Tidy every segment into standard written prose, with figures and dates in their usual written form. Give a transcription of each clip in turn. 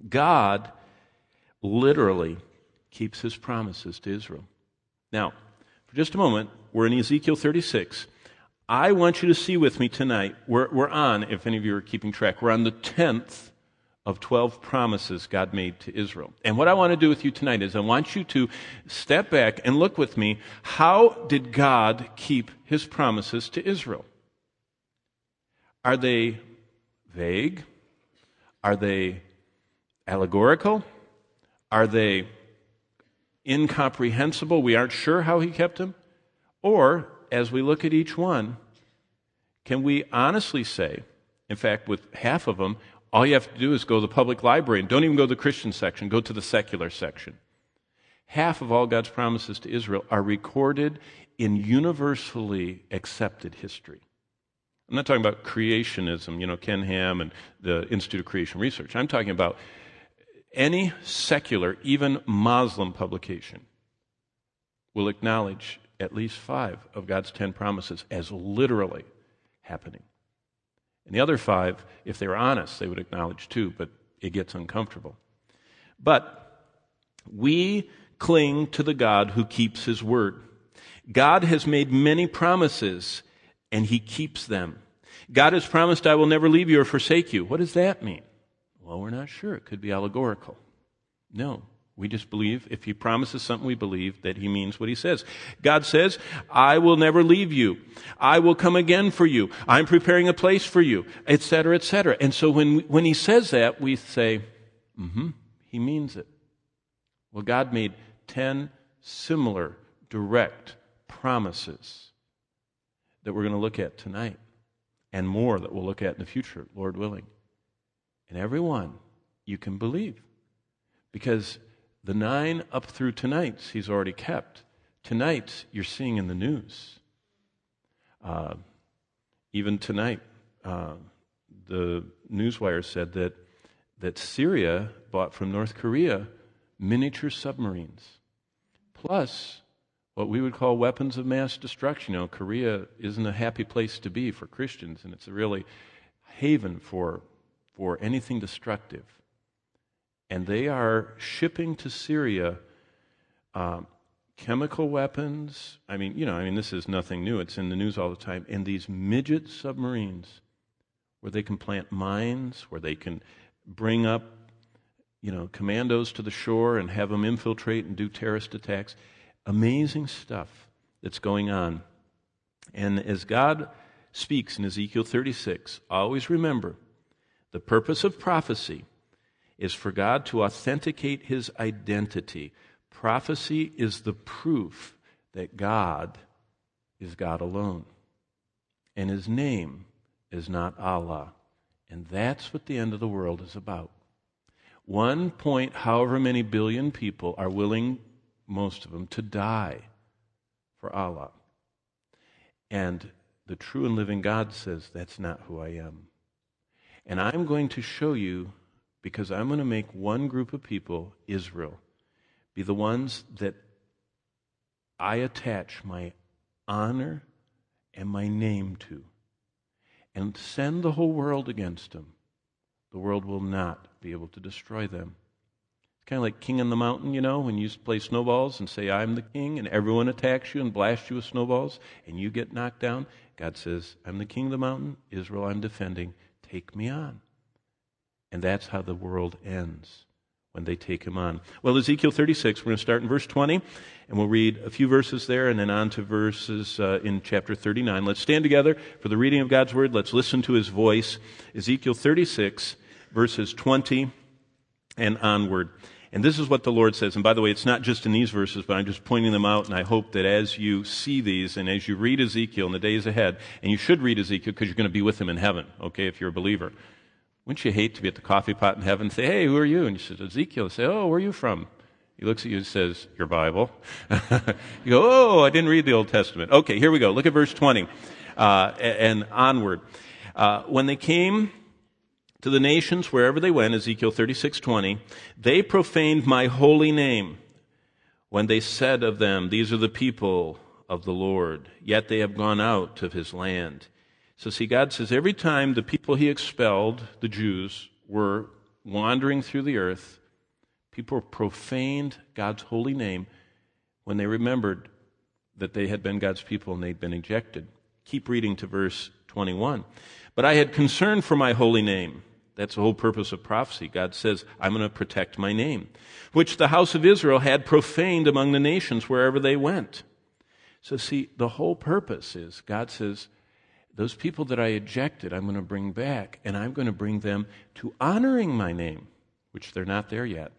God literally keeps his promises to Israel. Now, for just a moment, we're in Ezekiel 36. I want you to see with me tonight, we're on, if any of you are keeping track, we're on the 10th of 12 promises God made to Israel. And what I want to do with you tonight is I want you to step back and look with me, how did God keep his promises to Israel? Are they vague? Are they allegorical? Are they incomprehensible? We aren't sure how he kept them? Or, as we look at each one, can we honestly say, in fact, with half of them, all you have to do is go to the public library, and don't even go to the Christian section, go to the secular section. Half of all God's promises to Israel are recorded in universally accepted history. I'm not talking about creationism, Ken Ham and the Institute of Creation Research. I'm talking about any secular, even Muslim publication will acknowledge at least 5 of God's 10 promises as literally happening. And the other 5, if they were honest, they would acknowledge too, but it gets uncomfortable. But we cling to the God who keeps his word. God has made many promises, and he keeps them. God has promised, I will never leave you or forsake you. What does that mean? Well, we're not sure. It could be allegorical. No, we just believe if he promises something, we believe that he means what he says. God says, I will never leave you. I will come again for you. I'm preparing a place for you, etc., etc. And so when he says that, we say, he means it. Well, God made 10 similar, direct promises that we're going to look at tonight, and more that we'll look at in the future, Lord willing. And every one you can believe, because the 9 up through tonight's he's already kept. Tonight's you're seeing in the news. Even tonight, the newswire said that Syria bought from North Korea miniature submarines, plus what we would call weapons of mass destruction. Korea isn't a happy place to be for Christians, and it's a really haven for anything destructive. And they are shipping to Syria chemical weapons. This is nothing new. It's in the news all the time. And these midget submarines where they can plant mines, where they can bring up, commandos to the shore and have them infiltrate and do terrorist attacks. Amazing stuff that's going on. And as God speaks in Ezekiel 36, always remember, the purpose of prophecy is for God to authenticate his identity. Prophecy is the proof that God is God alone. And his name is not Allah. And that's what the end of the world is about. 1 point however many billion people are willing, most of them, to die for Allah. And the true and living God says, that's not who I am. And I'm going to show you, because I'm going to make one group of people, Israel, be the ones that I attach my honor and my name to, and send the whole world against them. The world will not be able to destroy them. It's kind of like King on the Mountain, when you used to play snowballs and say, I'm the king, and everyone attacks you and blasts you with snowballs, and you get knocked down. God says, I'm the king of the mountain. Israel, I'm defending. Take me on. And that's how the world ends, when they take him on. Well, Ezekiel 36, we're going to start in verse 20, and we'll read a few verses there and then on to verses in chapter 39. Let's stand together for the reading of God's word. Let's listen to his voice. Ezekiel 36, verses 20 and onward. And this is what the Lord says. And by the way, it's not just in these verses, but I'm just pointing them out, and I hope that as you see these and as you read Ezekiel in the days ahead, and you should read Ezekiel because you're going to be with him in heaven, okay, if you're a believer. Wouldn't you hate to be at the coffee pot in heaven and say, hey, who are you? And you say, Ezekiel. And say, oh, where are you from? He looks at you and says, your Bible. You go, oh, I didn't read the Old Testament. Okay, here we go. Look at verse 20 and onward. When they came to the nations wherever they went, Ezekiel 36:20, they profaned my holy name when they said of them, these are the people of the Lord, yet they have gone out of his land. So see, God says every time the people he expelled, the Jews, were wandering through the earth, people profaned God's holy name when they remembered that they had been God's people and they'd been ejected. Keep reading to verse 21. But I had concern for my holy name. That's the whole purpose of prophecy. God says, I'm going to protect my name, which the house of Israel had profaned among the nations wherever they went. So see, the whole purpose is, God says, those people that I ejected, I'm going to bring back, and I'm going to bring them to honoring my name, which they're not there yet.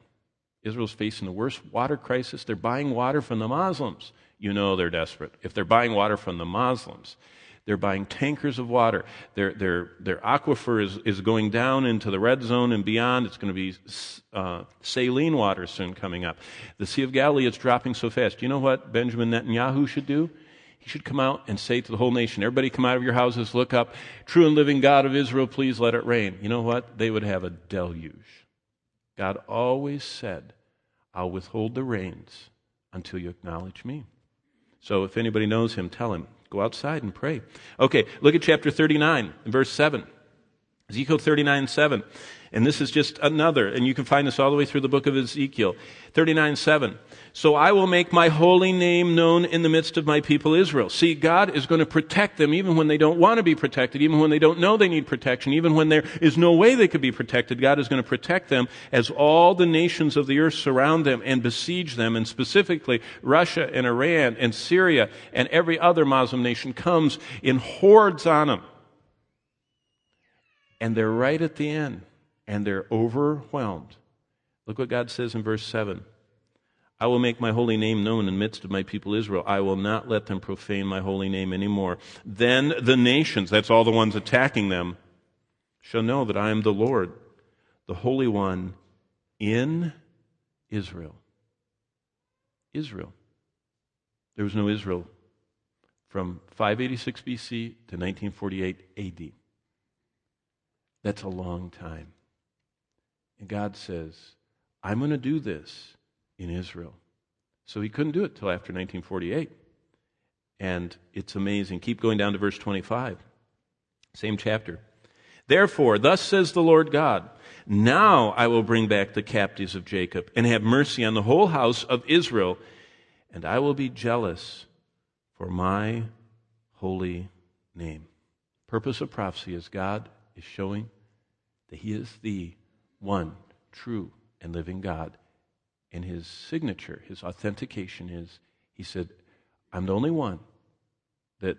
Israel's facing the worst water crisis. They're buying water from the Muslims. You know they're desperate. If they're buying water from the Muslims, they're buying tankers of water. Their aquifer is going down into the red zone and beyond. It's going to be saline water soon coming up. The Sea of Galilee is dropping so fast. You know what Benjamin Netanyahu should do? He should come out and say to the whole nation, everybody come out of your houses, look up, true and living God of Israel, please let it rain. You know what? They would have a deluge. God always said, I'll withhold the rains until you acknowledge me. So if anybody knows him, tell him. Go outside and pray. Okay, look at chapter 39, verse 7. Ezekiel 39:7. And this is just another, and you can find this all the way through the book of Ezekiel. 39:7. So I will make my holy name known in the midst of my people Israel. See, God is going to protect them even when they don't want to be protected, even when they don't know they need protection, even when there is no way they could be protected. God is going to protect them as all the nations of the earth surround them and besiege them, and specifically Russia and Iran and Syria and every other Muslim nation comes in hordes on them. And they're right at the end, and they're overwhelmed. Look what God says in verse 7. I will make my holy name known in the midst of my people Israel. I will not let them profane my holy name anymore. Then the nations, that's all the ones attacking them, shall know that I am the Lord, the Holy One in Israel. Israel. There was no Israel from 586 BC to 1948 AD. That's a long time. And God says, I'm going to do this in Israel. So he couldn't do it till after 1948. And it's amazing. Keep going down to verse 25. Same chapter. Therefore, thus says the Lord God, now I will bring back the captives of Jacob and have mercy on the whole house of Israel, and I will be jealous for my holy name. Purpose of prophecy is God is showing that he is the one true and living God. And his signature, his authentication is, he said, I'm the only one that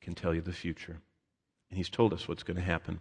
can tell you the future. And he's told us what's going to happen.